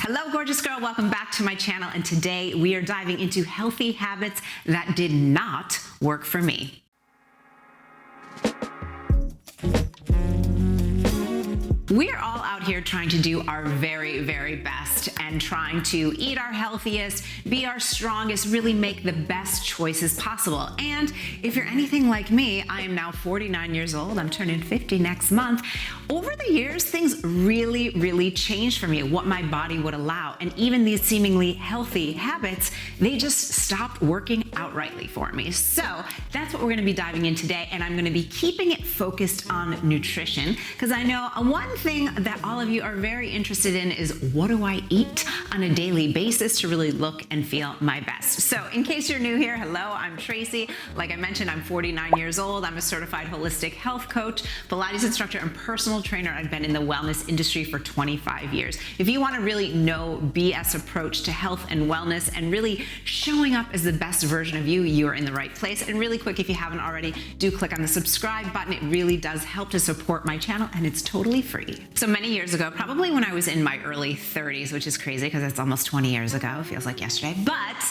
Hello, gorgeous girl. Welcome back to my channel. And today we are diving into healthy habits that did not work for me. We are all out here trying to do our very, very best and trying to eat our healthiest, be our strongest, really make the best choices possible. And if you're anything like me, I am now 49 years old. I'm turning 50 next month. Over the years, things really changed for me, what my body would allow. And even these seemingly healthy habits, they just stopped working outrightly for me. So that's what we're gonna be diving in today. And I'm gonna be keeping it focused on nutrition, because I know one thing that all of you are very interested in is, what do I eat on a daily basis to really look and feel my best? So in case you're new here, hello, I'm Tracy. Like I mentioned, I'm 49 years old. I'm a certified holistic health coach, Pilates instructor, and personal trainer. I've been in the wellness industry for 25 years. If you want to really no BS approach to health and wellness and really showing up as the best version of you, you're in the right place. And really quick, if you haven't already, do click on the subscribe button. It really does help to support my channel, and it's totally free. So many years ago, probably when I was in my early 30s, which is crazy because it's almost 20 years ago, it feels like yesterday, but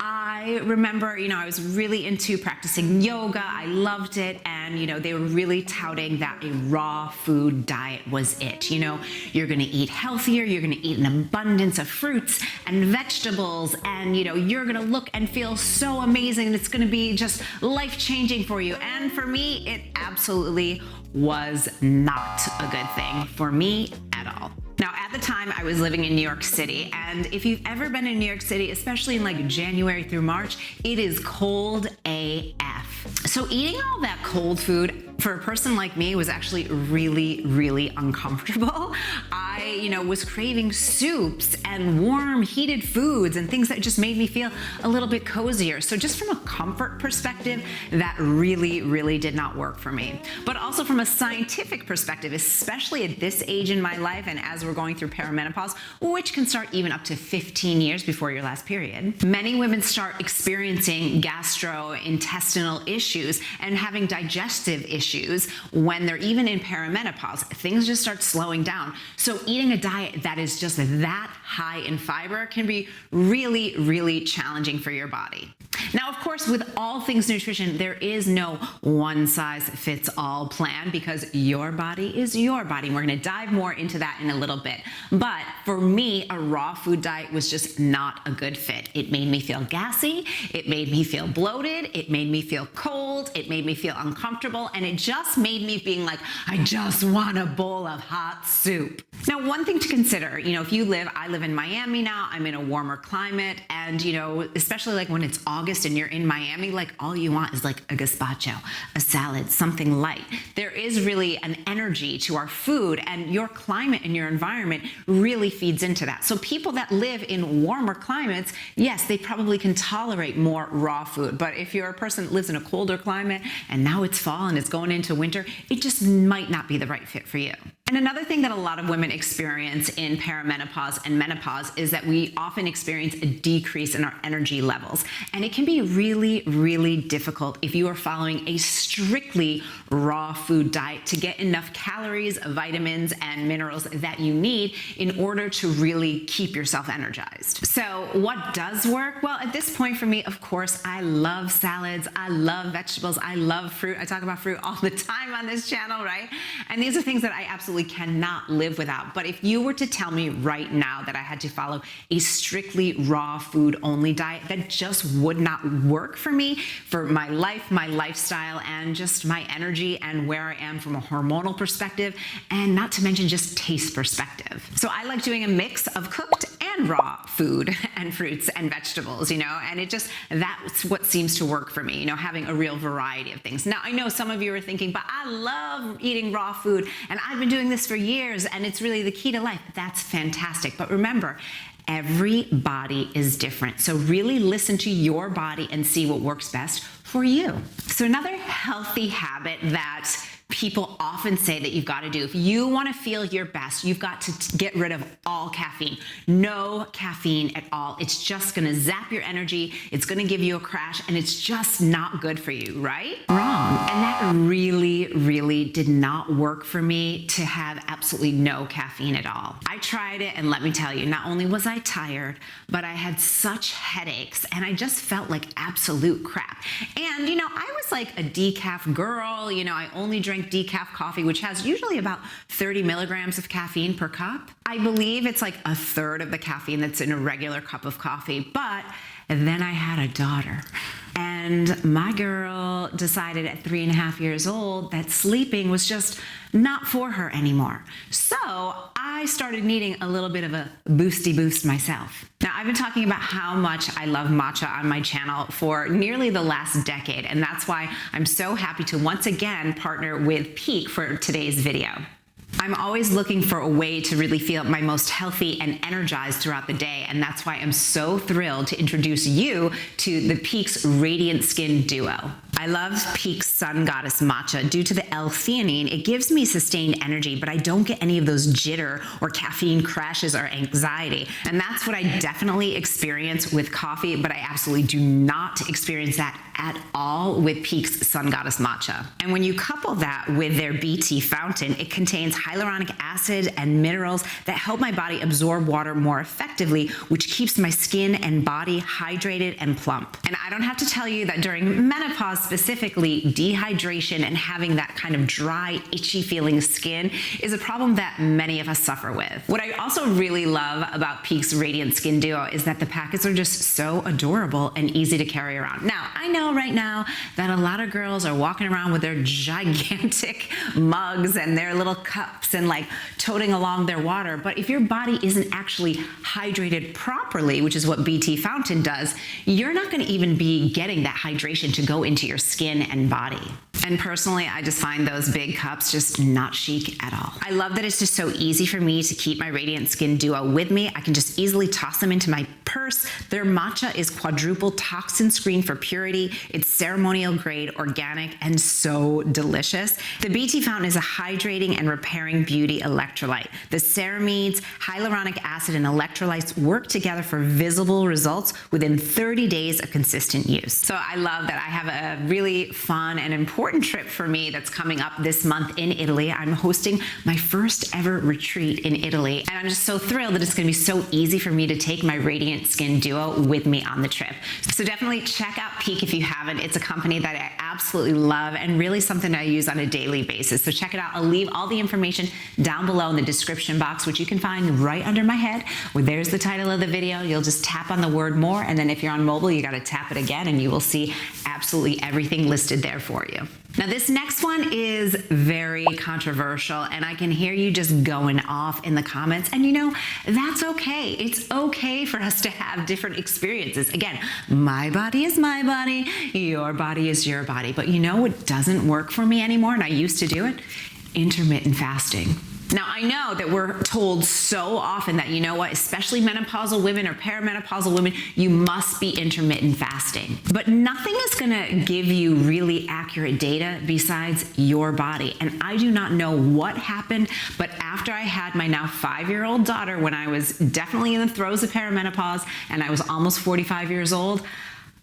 I remember, I was really into practicing yoga. I loved it. And, they were really touting that a raw food diet was it. You're going to eat healthier. You're going to eat an abundance of fruits and vegetables. And, you're going to look and feel so amazing. And it's going to be just life-changing for you. And for me, it absolutely was not a good thing for me at all. Now, at the time, I was living in New York City, and if you've ever been in New York City, especially in like January through March, it is cold AF. So eating all that cold food for a person like me was actually really uncomfortable. I, was craving soups and warm, heated foods and things that just made me feel a little bit cozier. So just from a comfort perspective, that really did not work for me. But also from a scientific perspective, especially at this age in my life and as we're going through perimenopause, which can start even up to 15 years before your last period, many women start experiencing gastrointestinal issues and having digestive issues when they're even in perimenopause. Things just start slowing down. So eating a diet that is just that high in fiber can be really challenging for your body. Now, of course, with all things nutrition, there is no one-size-fits-all plan because your body is your body. And we're going to dive more into that in a little bit. But for me, a raw food diet was just not a good fit. It made me feel gassy. It made me feel bloated. It made me feel cold. It made me feel uncomfortable. And it just made me being like, I just want a bowl of hot soup. Now, one thing to consider, if I live in Miami now, I'm in a warmer climate, and, especially like when it's August and you're in Miami, like all you want is like a gazpacho, a salad, something light. There is really an energy to our food, and your climate and your environment really feeds into that. So people that live in warmer climates, yes, they probably can tolerate more raw food. But if you're a person that lives in a colder climate and now it's fall and it's going into winter, it just might not be the right fit for you. And another thing that a lot of women experience in perimenopause and menopause is that we often experience a decrease in our energy levels. And it can be really difficult if you are following a strictly raw food diet to get enough calories, vitamins, and minerals that you need in order to really keep yourself energized. So what does work? Well, at this point for me, of course, I love salads. I love vegetables. I love fruit. I talk about fruit all the time on this channel, right? And these are things that I absolutely cannot live without. But if you were to tell me right now that I had to follow a strictly raw food only diet, that just would not work for me, for my life, my lifestyle, and just my energy and where I am from a hormonal perspective, and not to mention just taste perspective. So I like doing a mix of cooked and raw food and fruits and vegetables, and that's what seems to work for me, having a real variety of things. Now, I know some of you are thinking, but I love eating raw food and I've been doing this for years and it's really the key to life. That's fantastic. But remember, every body is different. So really listen to your body and see what works best for you. So another healthy habit that people often say that you've got to do. If you want to feel your best, you've got to get rid of all caffeine. No caffeine at all. It's just going to zap your energy. It's going to give you a crash, and it's just not good for you, right? Wrong. And that really, really did not work for me to have absolutely no caffeine at all. I tried it, and let me tell you, not only was I tired, but I had such headaches, and I just felt like absolute crap. And, I was like a decaf girl. I only drank decaf coffee, which has usually about 30 milligrams of caffeine per cup. I believe it's like a third of the caffeine that's in a regular cup of coffee. But then I had a daughter, and my girl decided at 3.5 years old that sleeping was just not for her anymore. So I started needing a little bit of a boosty boost myself. Now, I've been talking about how much I love matcha on my channel for nearly the last decade, and that's why I'm so happy to once again partner with Peak for today's video. I'm always looking for a way to really feel my most healthy and energized throughout the day, and that's why I'm so thrilled to introduce you to the Peak's Radiant Skin Duo. I love Peak's Sun Goddess Matcha. Due to the L-theanine, it gives me sustained energy, but I don't get any of those jitter or caffeine crashes or anxiety. And that's what I definitely experience with coffee, but I absolutely do not experience that at all with Peak's Sun Goddess Matcha. And when you couple that with their BT fountain, it contains hyaluronic acid and minerals that help my body absorb water more effectively, which keeps my skin and body hydrated and plump. And I don't have to tell you that during menopause specifically, dehydration and having that kind of dry, itchy feeling skin is a problem that many of us suffer with. What I also really love about Peak's Radiant Skin Duo is that the packets are just so adorable and easy to carry around. Now, I know right now that a lot of girls are walking around with their gigantic mugs and their little cups and like toting along their water, but if your body isn't actually hydrated properly, which is what BT Fountain does, you're not going to even be getting that hydration to go into your skin and body. And personally, I just find those big cups just not chic at all. I love that it's just so easy for me to keep my Radiant Skin Duo with me. I can just easily toss them into my purse. Their matcha is quadruple toxin screen for purity. It's ceremonial grade, organic, and so delicious. The BT Fountain is a hydrating and repairing beauty electrolyte. The ceramides, hyaluronic acid, and electrolytes work together for visible results within 30 days of consistent use. So I love that I have a really fun and important trip for me that's coming up this month in Italy. I'm hosting my first ever retreat in Italy, and I'm just so thrilled that it's going to be so easy for me to take my Radiant Skin Duo with me on the trip. So definitely check out Peak if you haven't. It's a company that I absolutely love and really something I use on a daily basis. So check it out. I'll leave all the information down below in the description box, which you can find right under my head, where there's the title of the video. You'll just tap on the word more, and then if you're on mobile, you got to tap it again, and you will see absolutely everything listed there for you. Now, this next one is very controversial, and I can hear you just going off in the comments, and that's okay. It's okay for us to have different experiences. Again, my body is my body, your body is your body. But what doesn't work for me anymore, and I used to do it? Intermittent fasting. Now, I know that we're told so often that, especially menopausal women or perimenopausal women, you must be intermittent fasting. But nothing is going to give you really accurate data besides your body. And I do not know what happened, but after I had my now 5-year-old daughter, when I was definitely in the throes of perimenopause and I was almost 45 years old,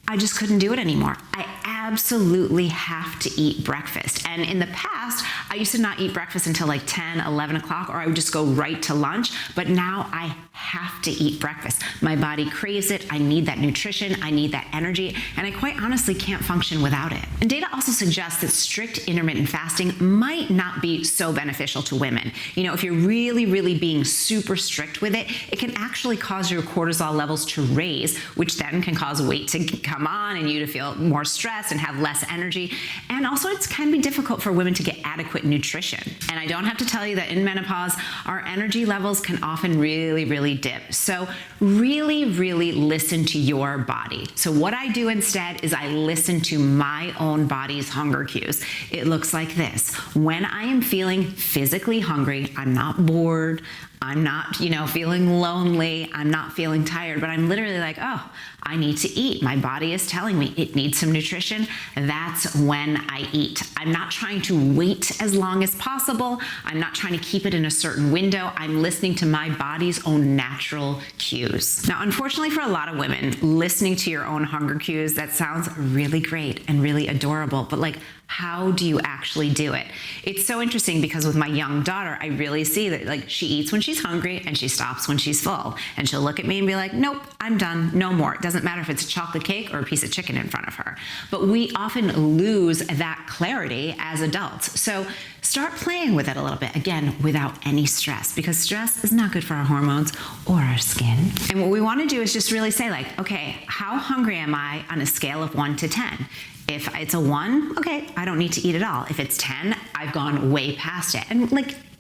I just couldn't do it anymore. I absolutely have to eat breakfast. And in the past, I used to not eat breakfast until like 10, 11 o'clock, or I would just go right to lunch. But now I have to eat breakfast. My body craves it. I need that nutrition. I need that energy. And I quite honestly can't function without it. And data also suggests that strict intermittent fasting might not be so beneficial to women. If you're really, really being super strict with it, it can actually cause your cortisol levels to raise, which then can cause weight to come on and you to feel more stressed and have less energy. And also it can be difficult for women to get adequate nutrition. And I don't have to tell you that in menopause, our energy levels can often really, really dip. So really, really listen to your body. So what I do instead is I listen to my own body's hunger cues. It looks like this. When I am feeling physically hungry, I'm not bored, I'm not, feeling lonely. I'm not feeling tired, but I'm literally like, oh, I need to eat. My body is telling me it needs some nutrition. That's when I eat. I'm not trying to wait as long as possible. I'm not trying to keep it in a certain window. I'm listening to my body's own natural cues. Now, unfortunately for a lot of women, listening to your own hunger cues, that sounds really great and really adorable, but how do you actually do it? It's so interesting because with my young daughter, I really see that she eats when she's hungry and she stops when she's full. And she'll look at me and be like, nope, I'm done, no more. It doesn't matter if it's a chocolate cake or a piece of chicken in front of her. But we often lose that clarity as adults. So start playing with it a little bit, again, without any stress, because stress is not good for our hormones or our skin. And what we want to do is just really say okay, how hungry am I on a scale of 1 to 10? If it's a 1, okay, I don't need to eat at all. If it's 10, I've gone way past it. And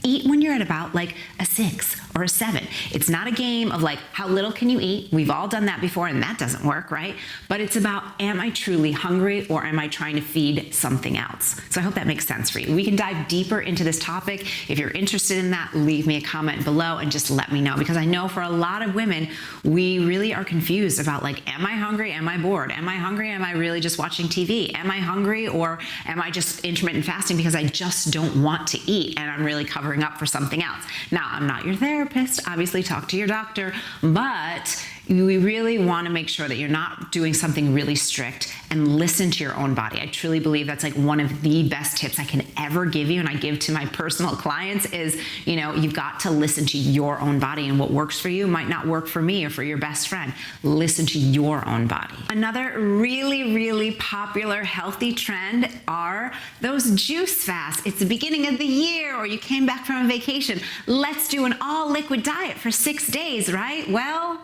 eat when you're at about a 6 or a 7. It's not a game of how little can you eat? We've all done that before and that doesn't work, right? But it's about, am I truly hungry or am I trying to feed something else? So I hope that makes sense for you. We can dive deeper into this topic. If you're interested in that, leave me a comment below and just let me know, because I know for a lot of women, we really are confused about am I hungry? Am I bored? Am I hungry? Am I really just watching TV? Am I hungry or am I just intermittent fasting because I just don't want to eat and I'm really covering up for something else? Now, I'm not your therapist, obviously talk to your doctor, but we really want to make sure that you're not doing something really strict and listen to your own body. I truly believe that's one of the best tips I can ever give you and I give to my personal clients is, you've got to listen to your own body, and what works for you might not work for me or for your best friend. Listen to your own body. Another really, really popular healthy trend are those juice fasts. It's the beginning of the year or you came back from a vacation. Let's do an all liquid diet for 6 days, right? Well,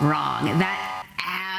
wrong. That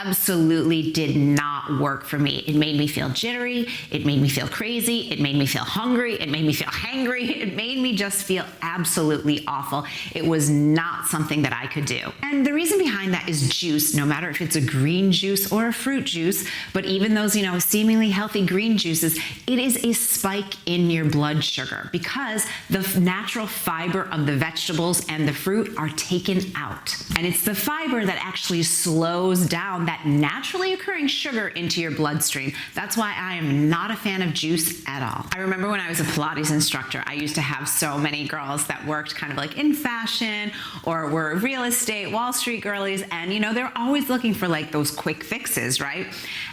absolutely did not work for me. It made me feel jittery. It made me feel crazy. It made me feel hungry. It made me feel hangry. It made me just feel absolutely awful. It was not something that I could do. And the reason behind that is juice, no matter if it's a green juice or a fruit juice, but even those, seemingly healthy green juices, it is a spike in your blood sugar because the natural fiber of the vegetables and the fruit are taken out. And it's the fiber that actually slows down that naturally occurring sugar into your bloodstream. That's why I am not a fan of juice at all. I remember when I was a Pilates instructor, I used to have so many girls that worked kind of in fashion or were real estate, Wall Street girlies, and they're always looking for those quick fixes, right?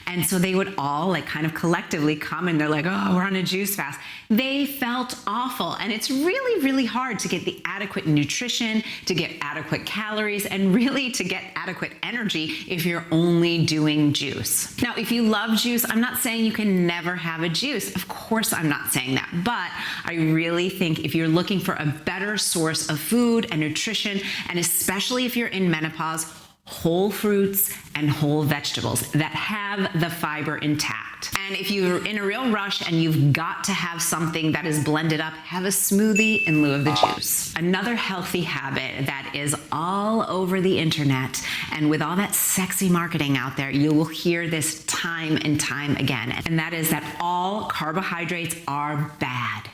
And so they would all kind of collectively come and they're like, oh, we're on a juice fast. They felt awful. And it's really, really hard to get the adequate nutrition, to get adequate calories, and really to get adequate energy if you're only doing juice. Now, if you love juice, I'm not saying you can never have a juice. Of course, I'm not saying that. But I really think if you're looking for a better source of food and nutrition, and especially if you're in menopause, whole fruits and whole vegetables that have the fiber intact. And if you're in a real rush and you've got to have something that is blended up, have a smoothie in lieu of the juice. Another healthy habit that is all over the internet, and with all that sexy marketing out there, you will hear this time and time again, and that is that all carbohydrates are bad.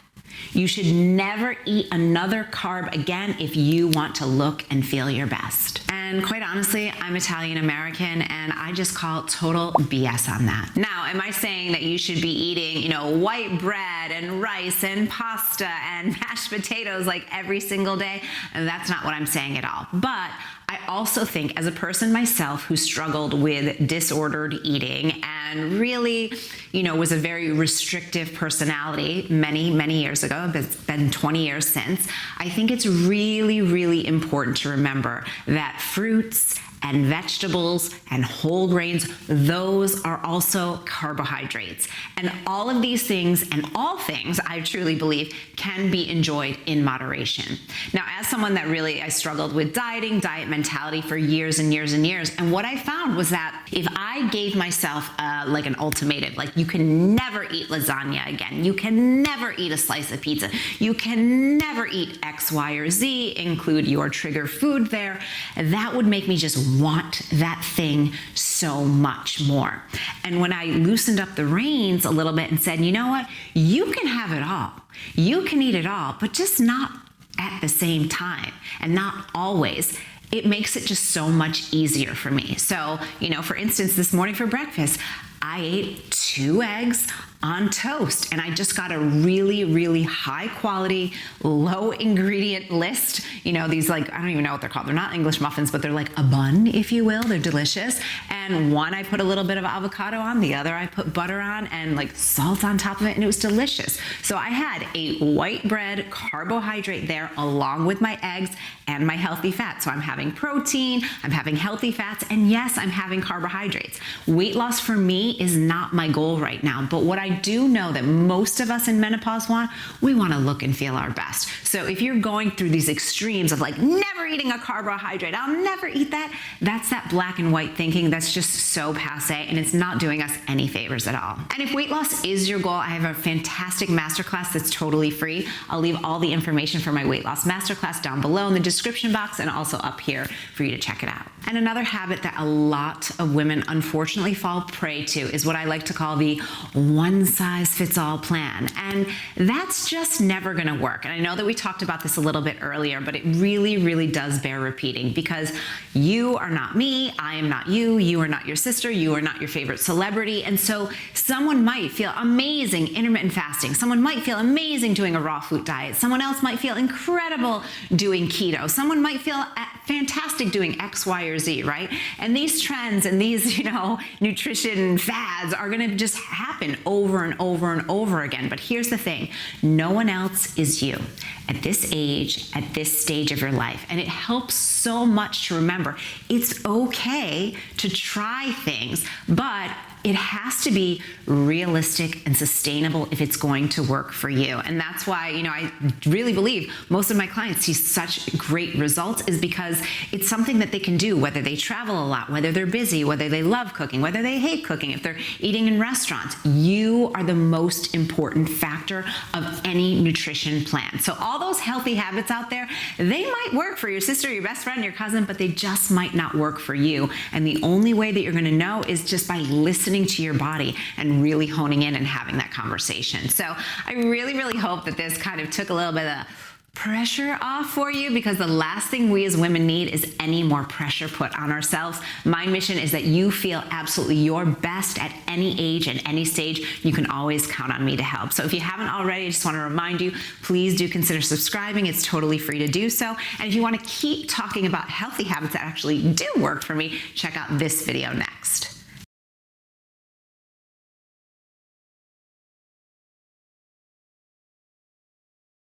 You should never eat another carb again if you want to look and feel your best. And quite honestly, I'm Italian American and I just call total BS on that. Now, am I saying that you should be eating, white bread and rice and pasta and mashed potatoes every single day? And that's not what I'm saying at all. But I also think, as a person myself who struggled with disordered eating and really, was a very restrictive personality many years ago, it's been 20 years since, I think it's really, really important to remember that fruits and vegetables and whole grains, those are also carbohydrates. And all of these things, and all things, I truly believe, can be enjoyed in moderation. Now, as someone that I struggled with diet mentality for years and years and years, and what I found was that if I gave myself an ultimatum, you can never eat lasagna again, you can never eat a slice of pizza, you can never eat X, Y, or Z, include your trigger food there, that would make me just want that thing so much more. And when I loosened up the reins a little bit and said, you know what, you can have it all, you can eat it all, but just not at the same time, and not always, it makes it just so much easier for me. So, for instance, this morning for breakfast, I ate 2 eggs on toast, and I just got a really, really high quality, low ingredient list. These I don't even know what they're called. They're not English muffins, but they're like a bun, if you will. They're delicious. And one I put a little bit of avocado on, the other I put butter on and salt on top of it, and it was delicious. So I had a white bread carbohydrate there along with my eggs and my healthy fat. So I'm having protein, I'm having healthy fats, and yes, I'm having carbohydrates. Weight loss for me is not my goal right now, but what I do know that most of us in menopause we want to look and feel our best. So if you're going through these extremes of never eating a carbohydrate, I'll never eat that, that's that black and white thinking that's just so passé, and it's not doing us any favors at all. And if weight loss is your goal, I have a fantastic masterclass that's totally free. I'll leave all the information for my weight loss masterclass down below in the description box and also up here for you to check it out. And another habit that a lot of women unfortunately fall prey to is what I like to call the one-size-fits-all plan. And that's just never gonna work. And I know that we talked about this a little bit earlier, but it really, really does bear repeating, because you are not me, I am not you, you are not your sister, you are not your favorite celebrity. And so someone might feel amazing intermittent fasting, someone might feel amazing doing a raw food diet, someone else might feel incredible doing keto, someone might feel fantastic doing X, Y, or Z, right? And these trends and these, nutrition fads are gonna just happen over and over and over again. But here's the thing, no one else is you at this age, at this stage of your life. And it helps so much to remember it's okay to try things, but it has to be realistic and sustainable if it's going to work for you. And that's why, I really believe most of my clients see such great results, is because it's something that they can do, whether they travel a lot, whether they're busy, whether they love cooking, whether they hate cooking, if they're eating in restaurants. You are the most important factor of any nutrition plan. So all those healthy habits out there, they might work for your sister, your best friend, your cousin, but they just might not work for you. And the only way that you're gonna know is just by listening to your body and really honing in and having that conversation. So I really, really hope that this kind of took a little bit of pressure off for you, because the last thing we as women need is any more pressure put on ourselves. My mission is that you feel absolutely your best at any age and any stage. You can always count on me to help. So if you haven't already, I just want to remind you, please do consider subscribing. It's totally free to do so. And if you want to keep talking about healthy habits that actually do work for me, check out this video next.